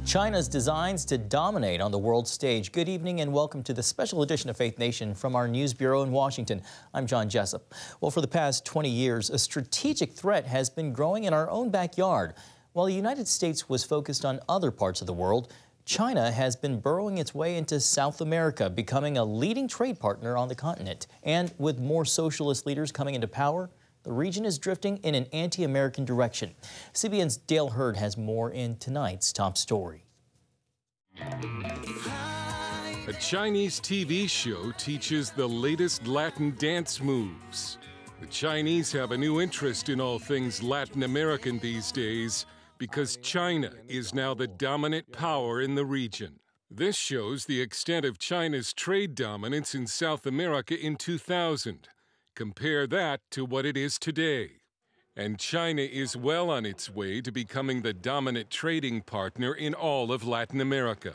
China's designs to dominate on the world stage. Good evening and welcome to the special edition of Faith Nation from our news bureau in Washington. I'm John Jessup. Well, for the past 20 years, a strategic threat has been growing in our own backyard. While the United States was focused on other parts of the world, China has been burrowing its way into South America, becoming a leading trade partner on the continent. And with more socialist leaders coming into power, the region is drifting in an anti-American direction. CBN's Dale Hurd has more in tonight's top story. A Chinese TV show teaches the latest Latin dance moves. The Chinese have a new interest in all things Latin American these days because China is now the dominant power in the region. This shows the extent of China's trade dominance in South America in 2000. Compare that to what it is today. And China is well on its way to becoming the dominant trading partner in all of Latin America.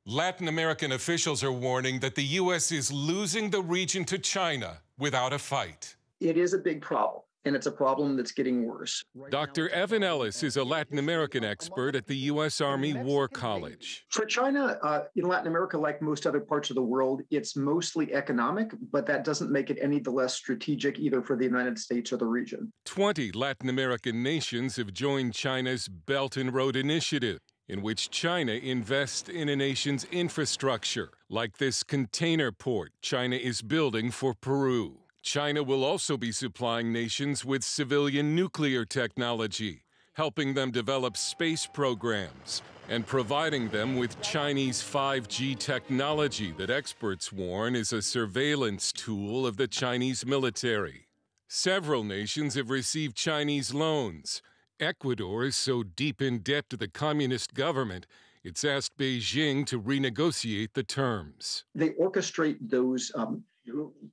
Latin American officials are warning that the U.S. is losing the region to China without a fight. It is a big problem, and it's a problem that's getting worse. Dr. Evan Ellis is a Latin American expert at the U.S. Army War College. For China, in Latin America, like most other parts of the world, it's mostly economic, but that doesn't make it any the less strategic either for the United States or the region. 20 Latin American nations have joined China's Belt and Road Initiative, in which China invests in a nation's infrastructure, like this container port China is building for Peru. China will also be supplying nations with civilian nuclear technology, helping them develop space programs, and providing them with Chinese 5G technology that experts warn is a surveillance tool of the Chinese military. Several nations have received Chinese loans. Ecuador is so deep in debt to the communist government, it's asked Beijing to renegotiate the terms. They orchestrate those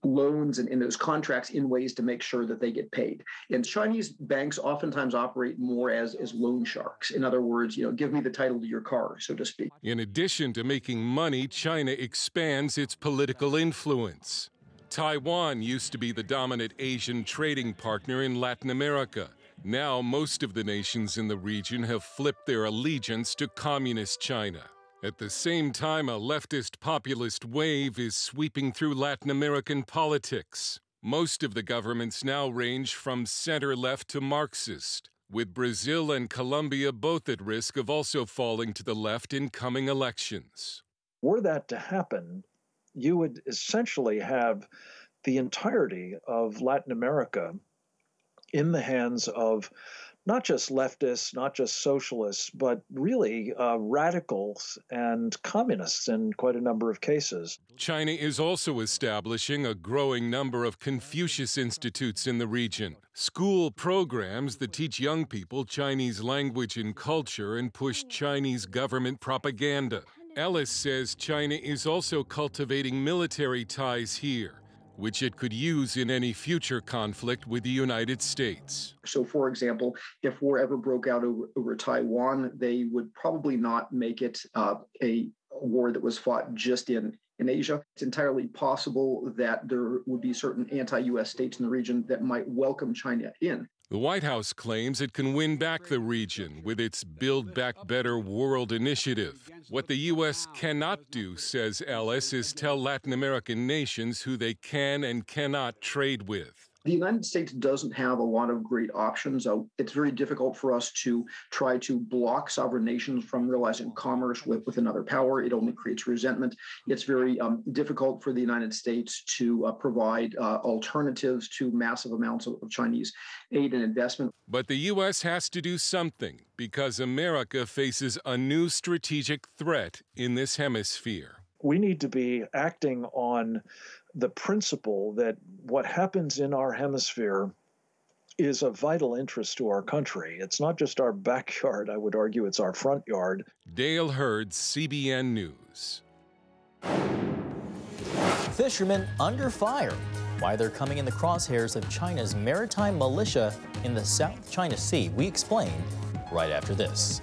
loans and those contracts in ways to make sure that they get paid. And Chinese banks oftentimes operate more as loan sharks. In other words, give me the title to your car, so to speak. In addition to making money, China expands its political influence. Taiwan used to be the dominant Asian trading partner in Latin America. Now, most of the nations in the region have flipped their allegiance to communist China. At the same time, a leftist populist wave is sweeping through Latin American politics. Most of the governments now range from center-left to Marxist, with Brazil and Colombia both at risk of also falling to the left in coming elections. Were that to happen, you would essentially have the entirety of Latin America in the hands of not just leftists, not just socialists, but really radicals and communists in quite a number of cases. China is also establishing a growing number of Confucius institutes in the region, school programs that teach young people Chinese language and culture and push Chinese government propaganda. Ellis says China is also cultivating military ties here, which it could use in any future conflict with the United States. So, for example, if war ever broke out over Taiwan, they would probably not make it a war that was fought just in Asia. It's entirely possible that there would be certain anti-U.S. states in the region that might welcome China in. The White House claims it can win back the region with its Build Back Better World initiative. What the U.S. cannot do, says Ellis, is tell Latin American nations who they can and cannot trade with. The United States doesn't have a lot of great options. It's very difficult for us to try to block sovereign nations from realizing commerce with another power. It only creates resentment. It's very difficult for the United States to provide alternatives to massive amounts of Chinese aid and investment. But the U.S. has to do something because America faces a new strategic threat in this hemisphere. We need to be acting on the principle that what happens in our hemisphere is of vital interest to our country. It's not just our backyard, I would argue it's our front yard. Dale Hurd, CBN News. Fishermen under fire. Why they're coming in the crosshairs of China's maritime militia in the South China Sea. We explain right after this.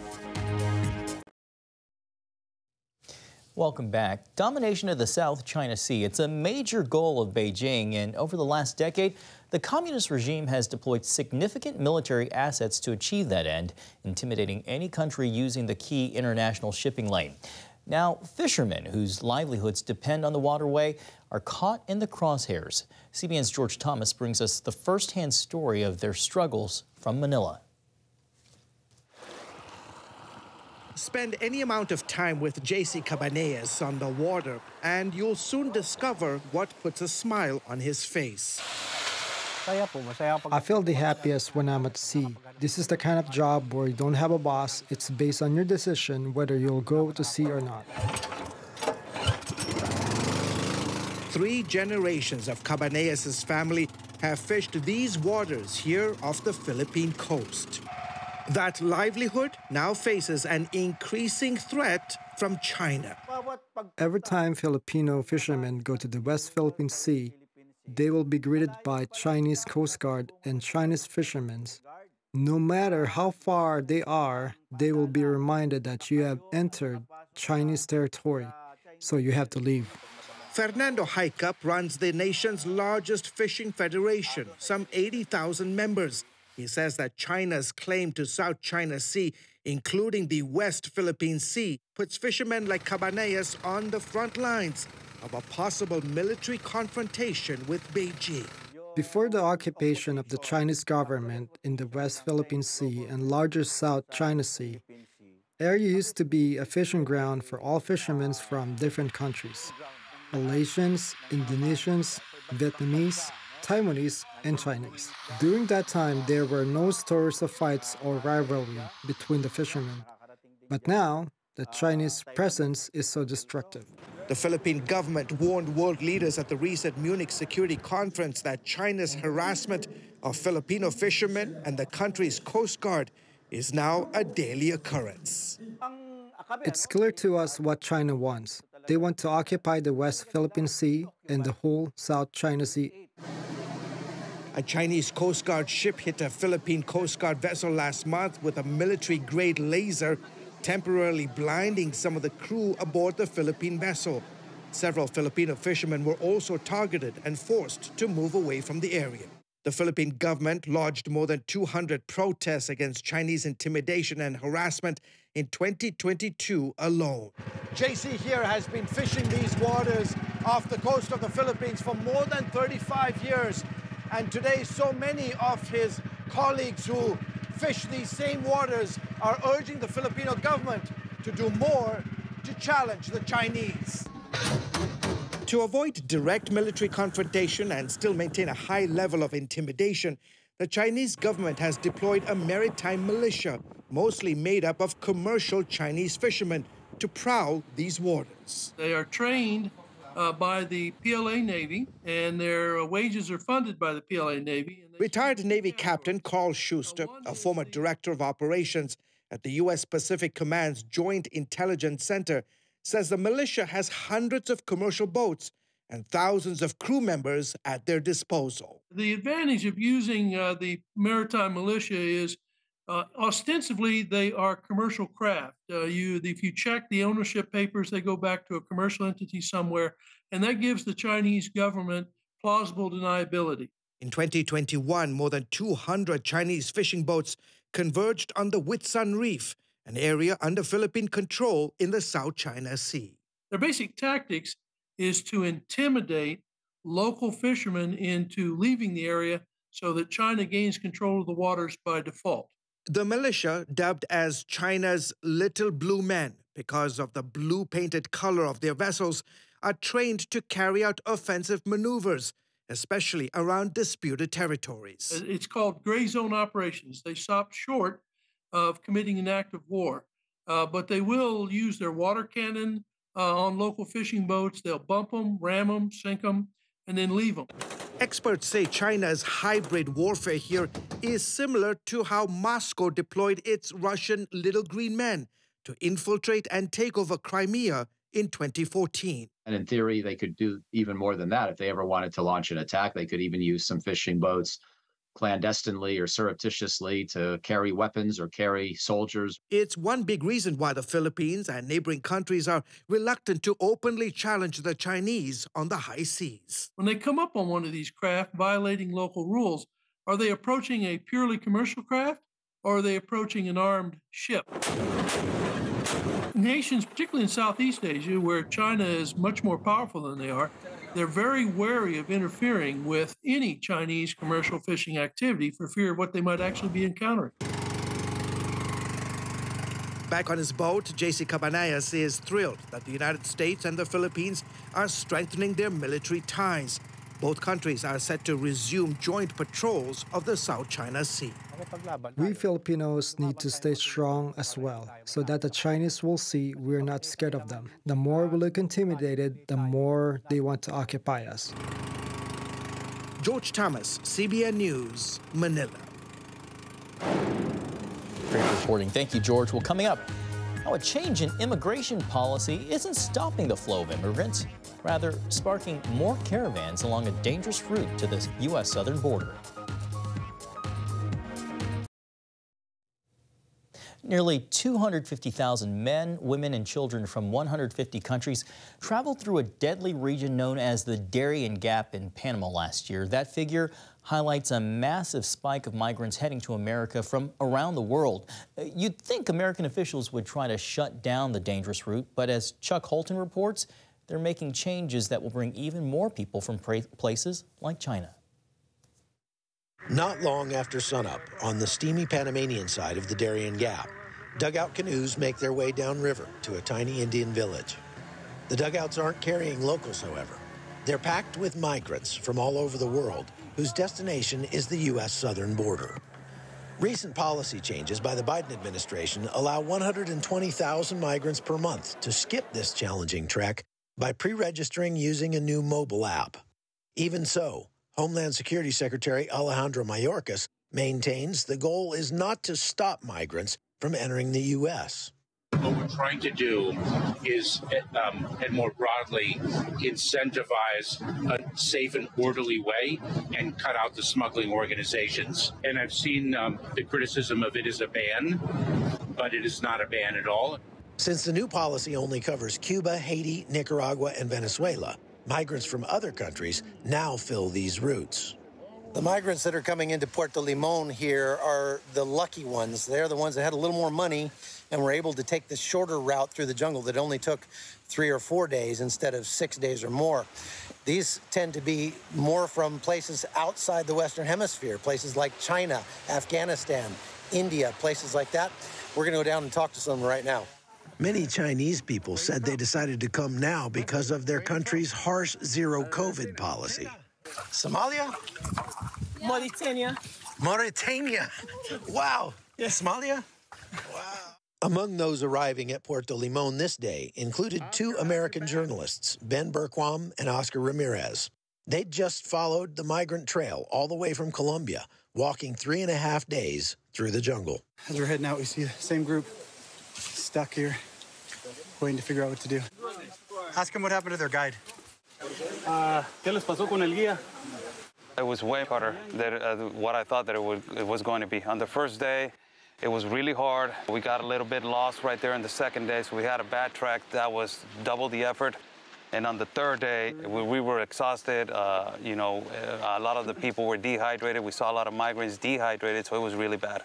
Welcome back. Domination of the South China Sea. It's a major goal of Beijing, and over the last decade, the communist regime has deployed significant military assets to achieve that end, intimidating any country using the key international shipping lane. Now, fishermen whose livelihoods depend on the waterway are caught in the crosshairs. CBN's George Thomas brings us the first-hand story of their struggles from Manila. Spend any amount of time with JC Cabanillas on the water, and you'll soon discover what puts a smile on his face. I feel the happiest when I'm at sea. This is the kind of job where you don't have a boss. It's based on your decision whether you'll go to sea or not. 3 generations of Cabanillas' family have fished these waters here off the Philippine coast. That livelihood now faces an increasing threat from China. Every time Filipino fishermen go to the West Philippine Sea, they will be greeted by Chinese Coast Guard and Chinese fishermen. No matter how far they are, they will be reminded that you have entered Chinese territory, so you have to leave. Fernando Haicap runs the nation's largest fishing federation, some 80,000 members. He says that China's claim to South China Sea, including the West Philippine Sea, puts fishermen like Cabanillas on the front lines of a possible military confrontation with Beijing. Before the occupation of the Chinese government in the West Philippine Sea and larger South China Sea, area used to be a fishing ground for all fishermen from different countries: Malaysians, Indonesians, Vietnamese, Taiwanese, and Chinese. During that time, there were no stories of fights or rivalry between the fishermen. But now, the Chinese presence is so destructive. The Philippine government warned world leaders at the recent Munich Security Conference that China's harassment of Filipino fishermen and the country's Coast Guard is now a daily occurrence. It's clear to us what China wants. They want to occupy the West Philippine Sea and the whole South China Sea. A Chinese Coast Guard ship hit a Philippine Coast Guard vessel last month with a military-grade laser, temporarily blinding some of the crew aboard the Philippine vessel. Several Filipino fishermen were also targeted and forced to move away from the area. The Philippine government lodged more than 200 protests against Chinese intimidation and harassment in 2022 alone. JC here has been fishing these waters off the coast of the Philippines for more than 35 years. And today, so many of his colleagues who fish these same waters are urging the Filipino government to do more to challenge the Chinese. To avoid direct military confrontation and still maintain a high level of intimidation, the Chinese government has deployed a maritime militia, mostly made up of commercial Chinese fishermen, to prowl these waters. They are trained by the PLA Navy, and their wages are funded by the PLA Navy. Retired Navy Captain Carl Schuster, a former director of operations at the U.S. Pacific Command's Joint Intelligence Center, says the militia has hundreds of commercial boats and thousands of crew members at their disposal. The advantage of using the maritime militia is ostensibly they are commercial craft. If you check the ownership papers, they go back to a commercial entity somewhere, and that gives the Chinese government plausible deniability. In 2021, more than 200 Chinese fishing boats converged on the Whitsun Reef, an area under Philippine control in the South China Sea. Their basic tactics is to intimidate local fishermen into leaving the area so that China gains control of the waters by default. The militia, dubbed as China's Little Blue Men because of the blue-painted color of their vessels, are trained to carry out offensive maneuvers, especially around disputed territories. It's called gray zone operations. They stop short of committing an act of war, but they will use their water cannon on local fishing boats. They'll bump them, ram them, sink them, and then leave them. Experts say China's hybrid warfare here is similar to how Moscow deployed its Russian Little Green Men to infiltrate and take over Crimea in 2014. And in theory, they could do even more than that. If they ever wanted to launch an attack, they could even use some fishing boats clandestinely or surreptitiously to carry weapons or carry soldiers. It's one big reason why the Philippines and neighboring countries are reluctant to openly challenge the Chinese on the high seas. When they come up on one of these craft violating local rules, are they approaching a purely commercial craft or are they approaching an armed ship? Nations, particularly in Southeast Asia, where China is much more powerful than they are, they're very wary of interfering with any Chinese commercial fishing activity for fear of what they might actually be encountering. Back on his boat, J.C. Cabanillas is thrilled that the United States and the Philippines are strengthening their military ties. Both countries are set to resume joint patrols of the South China Sea. We Filipinos need to stay strong as well, so that the Chinese will see we're not scared of them. The more we look intimidated, the more they want to occupy us. George Thomas, CBN News, Manila. Great reporting. Thank you, George. Well, coming up, how a change in immigration policy isn't stopping the flow of immigrants, rather sparking more caravans along a dangerous route to the U.S. southern border. Nearly 250,000 men, women, and children from 150 countries traveled through a deadly region known as the Darien Gap in Panama last year. That figure highlights a massive spike of migrants heading to America from around the world. You'd think American officials would try to shut down the dangerous route, but as Chuck Holton reports, they're making changes that will bring even more people from places like China. Not long after sunup, on the steamy Panamanian side of the Darien Gap, dugout canoes make their way downriver to a tiny Indian village. The dugouts aren't carrying locals, however. They're packed with migrants from all over the world whose destination is the U.S. southern border. Recent policy changes by the Biden administration allow 120,000 migrants per month to skip this challenging trek by pre-registering using a new mobile app. Even so, Homeland Security Secretary Alejandro Mayorkas maintains the goal is not to stop migrants from entering the U.S. What we're trying to do is, and more broadly, incentivize a safe and orderly way and cut out the smuggling organizations. And I've seen the criticism of it as a ban, but it is not a ban at all. Since the new policy only covers Cuba, Haiti, Nicaragua, and Venezuela, migrants from other countries now fill these routes. The migrants that are coming into Puerto Limon here are the lucky ones. They're the ones that had a little more money and were able to take the shorter route through the jungle that only took 3 or 4 days instead of 6 days or more. These tend to be more from places outside the Western Hemisphere, places like China, Afghanistan, India, places like that. We're going to go down and talk to some right now. Many Chinese people said they decided to come now because of their country's harsh zero-COVID policy. Somalia? Mauritania. Mauritania. Wow. Yeah. Somalia? Wow. Among those arriving at Puerto Limon this day included 2 American journalists, Ben Berquam and Oscar Ramirez. They'd just followed the migrant trail all the way from Colombia, walking 3.5 days through the jungle. As we're heading out, we see the same group stuck here, waiting to figure out what to do. Ask them what happened to their guide. ¿Qué les pasó con el guía? It was way harder than what I thought that it was going to be. On the first day, it was really hard. We got a little bit lost right there on the second day, so we had a bad track that was double the effort. And on the third day, we were exhausted. A lot of the people were dehydrated. We saw a lot of migrants dehydrated, so it was really bad.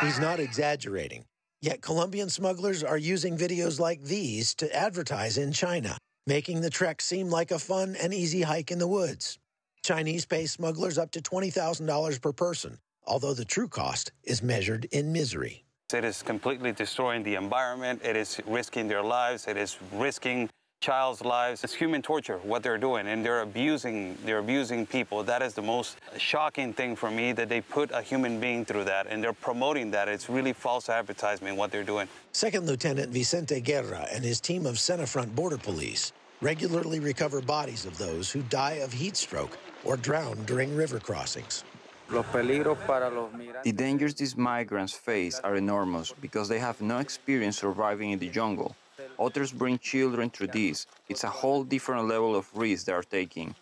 He's not exaggerating. Yet Colombian smugglers are using videos like these to advertise in China, making the trek seem like a fun and easy hike in the woods. Chinese pay smugglers up to $20,000 per person, although the true cost is measured in misery. It is completely destroying the environment. It is risking their lives. It is risking child's lives. It's human torture, what they're doing, and they're abusing people. That is the most shocking thing for me, that they put a human being through that, and they're promoting that. It's really false advertisement, what they're doing. Second Lieutenant Vicente Guerra and his team of Senafront Border Police regularly recover bodies of those who die of heat stroke or drown during river crossings. The dangers these migrants face are enormous because they have no experience surviving in the jungle. Others bring children through this. It's a whole different level of risk they are taking.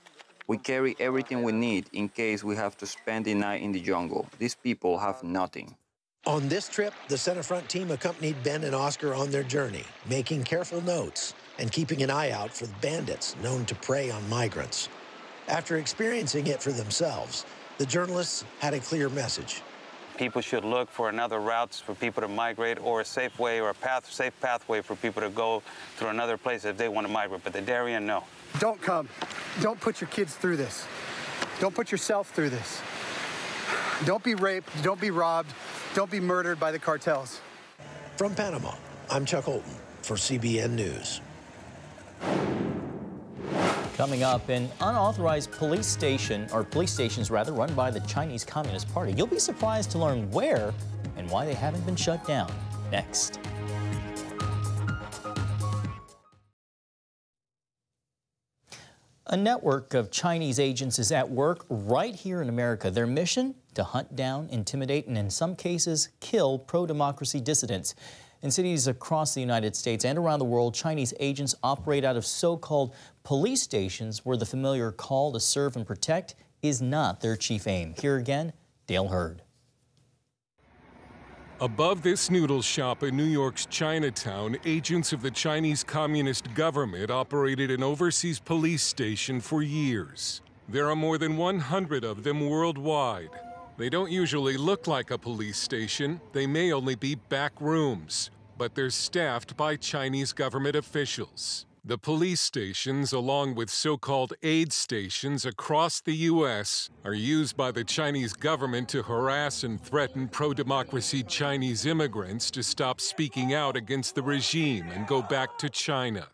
We carry everything we need in case we have to spend the night in the jungle. These people have nothing. On this trip, the Centerfront team accompanied Ben and Oscar on their journey, making careful notes and keeping an eye out for the bandits known to prey on migrants. After experiencing it for themselves, the journalists had a clear message. People should look for another routes for people to migrate, or a safe way or a safe pathway for people to go through another place if they want to migrate. But the Darien, no. Don't come. Don't put your kids through this. Don't put yourself through this. Don't be raped. Don't be robbed. Don't be murdered by the cartels. From Panama, I'm Chuck Holton for CBN News. Coming up, an unauthorized police station, or police stations rather, run by the Chinese Communist Party. You'll be surprised to learn where and why they haven't been shut down. Next. A network of Chinese agents is at work right here in America. Their mission? To hunt down, intimidate, and in some cases, kill pro-democracy dissidents. In cities across the United States and around the world, Chinese agents operate out of so-called police stations where the familiar call to serve and protect is not their chief aim. Here again, Dale Hurd. Above this noodle shop in New York's Chinatown, agents of the Chinese Communist government operated an overseas police station for years. There are more than 100 of them worldwide. They don't usually look like a police station. They may only be back rooms, but they're staffed by Chinese government officials. The police stations, along with so-called aid stations across the U.S., are used by the Chinese government to harass and threaten pro-democracy Chinese immigrants to stop speaking out against the regime and go back to China,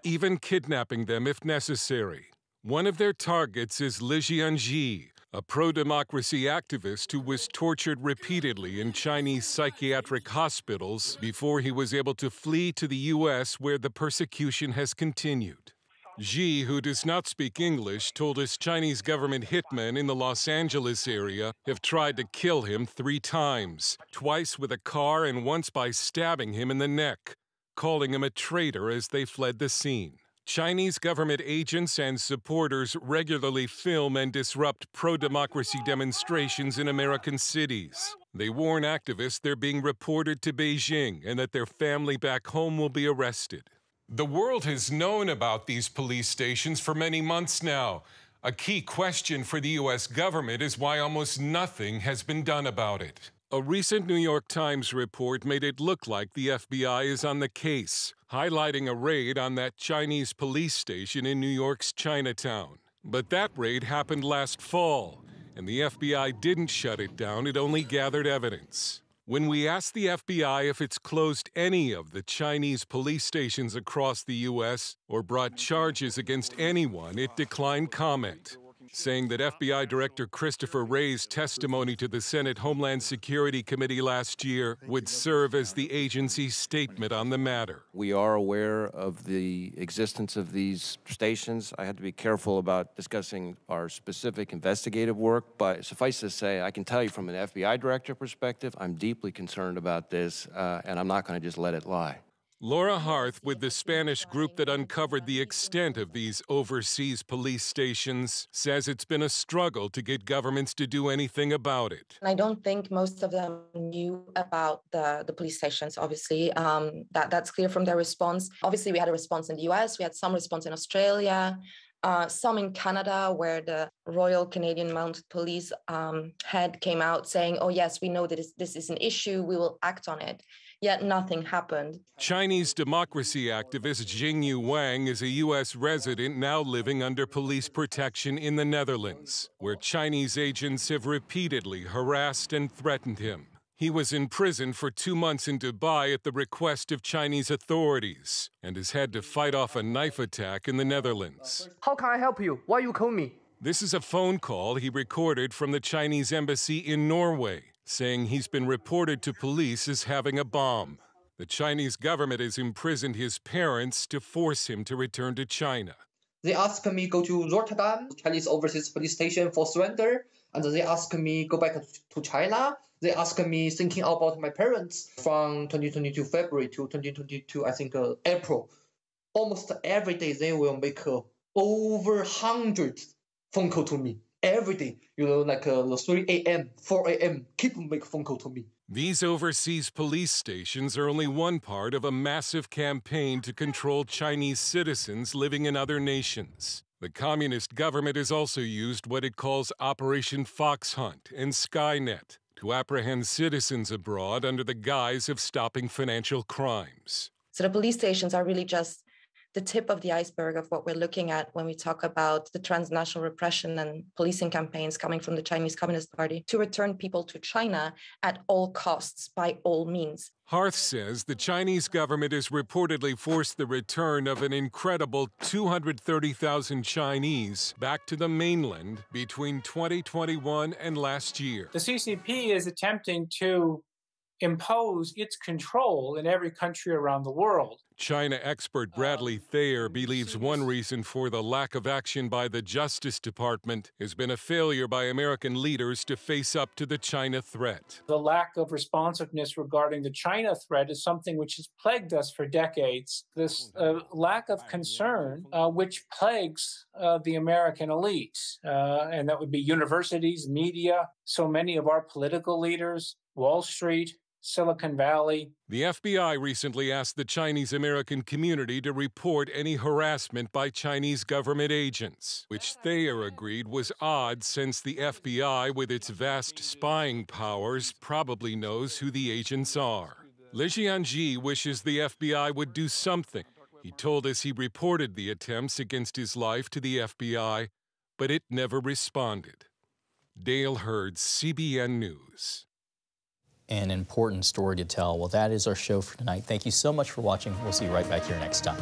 even kidnapping them if necessary. One of their targets is Li Jianji, a pro-democracy activist who was tortured repeatedly in Chinese psychiatric hospitals before he was able to flee to the U.S., where the persecution has continued. Xi, who does not speak English, told us Chinese government hitmen in the Los Angeles area have tried to kill him 3 times, twice with a car and once by stabbing him in the neck, calling him a traitor as they fled the scene. Chinese government agents and supporters regularly film and disrupt pro-democracy demonstrations in American cities. They warn activists they're being reported to Beijing and that their family back home will be arrested. The world has known about these police stations for many months now. A key question for the U.S. government is why almost nothing has been done about it. A recent New York Times report made it look like the FBI is on the case, highlighting a raid on that Chinese police station in New York's Chinatown. But that raid happened last fall, and the FBI didn't shut it down, it only gathered evidence. When we asked the FBI if it's closed any of the Chinese police stations across the U.S. or brought charges against anyone, it declined comment, saying that FBI Director Christopher Wray's testimony to the Senate Homeland Security Committee last year would serve as the agency's statement on the matter. We are aware of the existence of these stations. I had to be careful about discussing our specific investigative work, but suffice to say, I can tell you from an FBI Director perspective, I'm deeply concerned about this, and I'm not going to just let it lie. Laura Harth, with the Spanish group that uncovered the extent of these overseas police stations, says it's been a struggle to get governments to do anything about it. I don't think most of them knew about the police stations, obviously. That's clear from their response. Obviously, we had a response in the US, we had some response in Australia, some in Canada, where the Royal Canadian Mounted Police head came out saying, oh yes, we know that this is an issue, we will act on it. Yet nothing happened. Chinese democracy activist Jingyu Wang is a U.S. resident now living under police protection in the Netherlands, where Chinese agents have repeatedly harassed and threatened him. He was in prison for 2 months in Dubai at the request of Chinese authorities and has had to fight off a knife attack in the Netherlands. How can I help you? Why you call me? This is a phone call he recorded from the Chinese embassy in Norway, saying he's been reported to police as having a bomb. The Chinese government has imprisoned his parents to force him to return to China. They asked me go to Rotterdam, Chinese overseas police station for surrender, and they asked me go back to China. They asked me thinking about my parents from 2022 February to 2022, I think, April. Almost every day they will make over 100 phone call to me every day. Like the 3 a.m., 4 a.m. keep make phone call to me. These overseas police stations are only one part of a massive campaign to control Chinese citizens living in other nations. The communist government has also used what it calls Operation Fox Hunt and Skynet to apprehend citizens abroad under the guise of stopping financial crimes. So the police stations are really just the tip of the iceberg of what we're looking at when we talk about the transnational repression and policing campaigns coming from the Chinese Communist Party to return people to China at all costs, by all means. Harth says the Chinese government has reportedly forced the return of an incredible 230,000 Chinese back to the mainland between 2021 and last year. The CCP is attempting to impose its control in every country around the world. China expert Bradley Thayer believes one reason for the lack of action by the Justice Department has been a failure by American leaders to face up to the China threat. The lack of responsiveness regarding the China threat is something which has plagued us for decades. This lack of concern which plagues the American elite, and that would be universities, media, so many of our political leaders, Wall Street, Silicon Valley. The FBI recently asked the Chinese-American community to report any harassment by Chinese government agents, which Thayer agreed was odd since the FBI, with its vast spying powers, probably knows who the agents are. Li Jianji wishes the FBI would do something. He told us he reported the attempts against his life to the FBI, but it never responded. Dale Hurd, CBN News. An important story to tell. Well, that is our show for tonight. Thank you so much for watching. We'll see you right back here next time.